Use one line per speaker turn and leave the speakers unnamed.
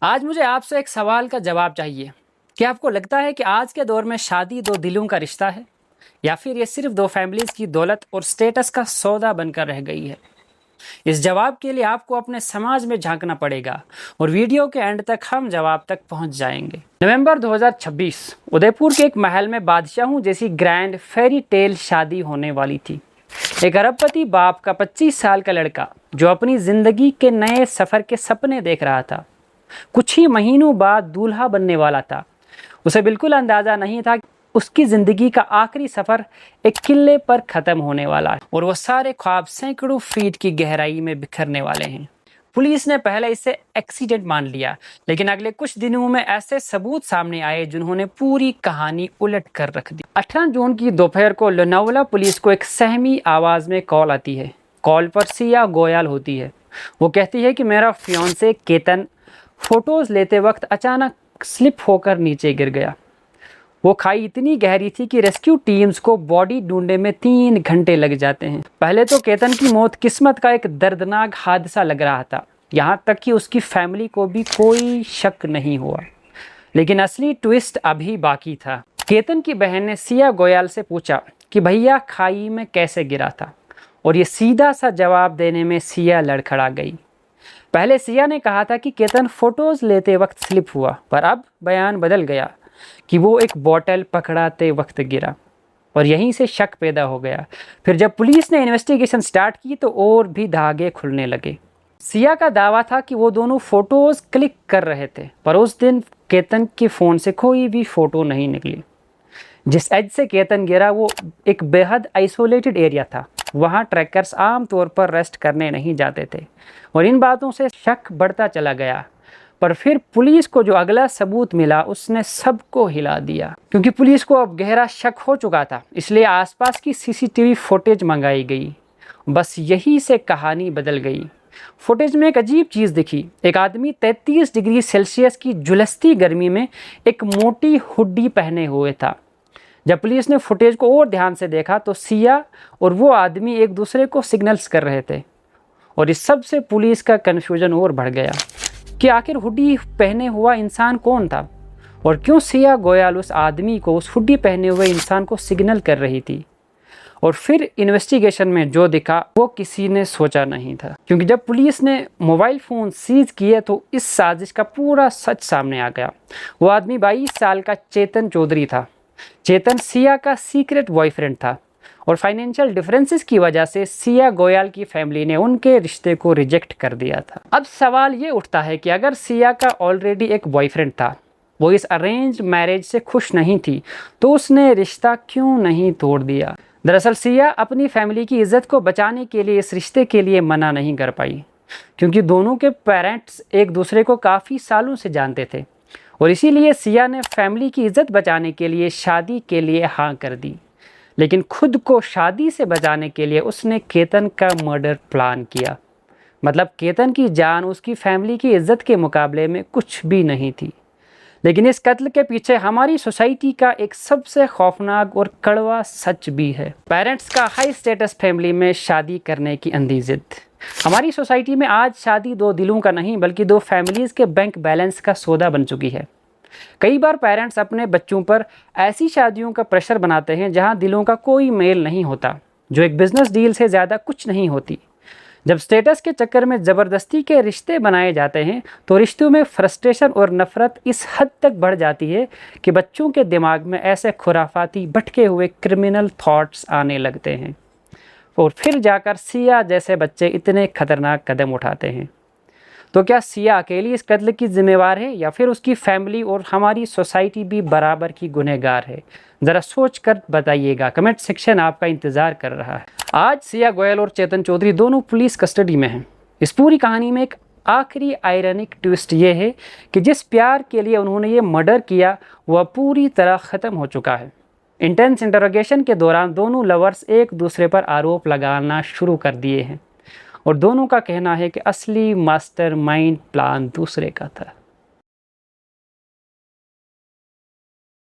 आज मुझे आपसे एक सवाल का जवाब चाहिए। क्या आपको लगता है कि आज के दौर में शादी दो दिलों का रिश्ता है, या फिर ये सिर्फ दो फैमिलीज की दौलत और स्टेटस का सौदा बनकर रह गई है? इस जवाब के लिए आपको अपने समाज में झांकना पड़ेगा और वीडियो के एंड तक हम जवाब तक पहुंच जाएंगे। नवंबर 2026 उदयपुर के एक महल में बादशाहों जैसी ग्रैंड फेरी टेल शादी होने वाली थी। एक अरबपति बाप का 25 साल का लड़का जो अपनी जिंदगी के नए सफर के सपने देख रहा था, कुछ ही महीनों बाद दूल्हा बनने वाला था। उसे बिल्कुल अंदाजा नहीं था कि उसकी जिंदगी का आखिरी सफर एक किले पर खत्म होने वाला है और वो सारे ख्वाब सैकड़ों फीट की गहराई में बिखरने वाले हैं। पुलिस ने पहले इसे एक्सीडेंट मान लिया, लेकिन अगले कुछ दिनों में ऐसे सबूत सामने आए जिन्होंने पूरी कहानी उलट कर रख दी। 18 जून की दोपहर को लोनावाला पुलिस को एक सहमी आवाज में कॉल आती है। कॉल पर सिया गोयल होती है। वो कहती है कि मेरा फियांसे केतन फोटोज लेते वक्त अचानक स्लिप होकर नीचे गिर गया। वो खाई इतनी गहरी थी कि रेस्क्यू टीम्स को बॉडी ढूंढने में 3 घंटे लग जाते हैं। पहले तो केतन की मौत किस्मत का एक दर्दनाक हादसा लग रहा था, यहाँ तक कि उसकी फैमिली को भी कोई शक नहीं हुआ। लेकिन असली ट्विस्ट अभी बाकी था। केतन की बहन ने सिया गोयल से पूछा कि भैया खाई में कैसे गिरा था, और ये सीधा सा जवाब देने में सिया लड़खड़ा गई। पहले सिया ने कहा था कि केतन फोटोज लेते वक्त स्लिप हुआ, पर अब बयान बदल गया कि वो एक बोतल पकड़ाते वक्त गिरा, और यहीं से शक पैदा हो गया। फिर जब पुलिस ने इन्वेस्टिगेशन स्टार्ट की तो और भी धागे खुलने लगे। सिया का दावा था कि वो दोनों फोटोज क्लिक कर रहे थे, पर उस दिन केतन के फ़ोन से कोई भी फ़ोटो नहीं निकली। जिस एज से केतन गिरा वो एक बेहद आइसोलेटेड एरिया था। वहाँ ट्रैकर्स आमतौर पर रेस्ट करने नहीं जाते थे, और इन बातों से शक बढ़ता चला गया। पर फिर पुलिस को जो अगला सबूत मिला उसने सबको हिला दिया, क्योंकि पुलिस को अब गहरा शक हो चुका था। इसलिए आसपास की सीसीटीवी फुटेज मंगाई गई। बस यही से कहानी बदल गई। फुटेज में एक अजीब चीज़ दिखी। एक आदमी 33 डिग्री सेल्सियस की झुलसती गर्मी में एक मोटी हुड्डी पहने हुए था। जब पुलिस ने फुटेज को और ध्यान से देखा तो सिया और वो आदमी एक दूसरे को सिग्नल्स कर रहे थे, और इस सब से पुलिस का कन्फ्यूजन और बढ़ गया कि आखिर हुडी पहने हुआ इंसान कौन था, और क्यों सिया गोयल उस आदमी को, उस हुडी पहने हुए इंसान को सिग्नल कर रही थी। और फिर इन्वेस्टिगेशन में जो दिखा वो किसी ने सोचा नहीं था, क्योंकि जब पुलिस ने मोबाइल फ़ोन सीज किए तो इस साजिश का पूरा सच सामने आ गया। वो आदमी 22 साल का चेतन चौधरी था। चेतन सिया का सीक्रेट बॉयफ्रेंड था, और फाइनेंशियल डिफरेंसेस की वजह से सिया गोयल की फैमिली ने उनके रिश्ते को रिजेक्ट कर दिया था। अब सवाल ये उठता है कि अगर सिया का ऑलरेडी एक बॉयफ्रेंड था, वो इस अरेंज मैरिज से खुश नहीं थी, तो उसने रिश्ता क्यों नहीं तोड़ दिया? दरअसल सिया अपनी फैमिली की इज्जत को बचाने के लिए इस रिश्ते के लिए मना नहीं कर पाई, क्योंकि दोनों के पेरेंट्स एक दूसरे को काफ़ी सालों से जानते थे, और इसीलिए सिया ने फैमिली की इज्जत बचाने के लिए शादी के लिए हाँ कर दी। लेकिन खुद को शादी से बचाने के लिए उसने केतन का मर्डर प्लान किया। मतलब केतन की जान उसकी फैमिली की इज्जत के मुकाबले में कुछ भी नहीं थी। लेकिन इस कत्ल के पीछे हमारी सोसाइटी का एक सबसे खौफनाक और कड़वा सच भी है। पेरेंट्स का हाई स्टेटस फैमिली में शादी करने की अंधी जिद। हमारी सोसाइटी में आज शादी दो दिलों का नहीं, बल्कि दो फैमिलीज़ के बैंक बैलेंस का सौदा बन चुकी है। कई बार पेरेंट्स अपने बच्चों पर ऐसी शादियों का प्रेशर बनाते हैं जहां दिलों का कोई मेल नहीं होता, जो एक बिजनेस डील से ज़्यादा कुछ नहीं होती। जब स्टेटस के चक्कर में ज़बरदस्ती के रिश्ते बनाए जाते हैं तो रिश्तों में फ्रस्ट्रेशन और नफरत इस हद तक बढ़ जाती है कि बच्चों के दिमाग में ऐसे खुराफाती भटके हुए क्रिमिनल थॉट्स आने लगते हैं, और फिर जाकर सिया जैसे बच्चे इतने खतरनाक कदम उठाते हैं। तो क्या सिया अकेली इस कत्ल की जिम्मेवार है, या फिर उसकी फैमिली और हमारी सोसाइटी भी बराबर की गुनहगार है? ज़रा सोच कर बताइएगा। कमेंट सेक्शन आपका इंतज़ार कर रहा है। आज सिया गोयल और चेतन चौधरी दोनों पुलिस कस्टडी में हैं। इस पूरी कहानी में एक आखिरी आयरनिक ट्विस्ट ये है कि जिस प्यार के लिए उन्होंने ये मर्डर किया वह पूरी तरह ख़त्म हो चुका है। इंटेंस इंटरोगेशन के दौरान दोनों लवर्स एक दूसरे पर आरोप लगाना शुरू कर दिए हैं, और दोनों का कहना है कि असली मास्टरमाइंड प्लान दूसरे का था।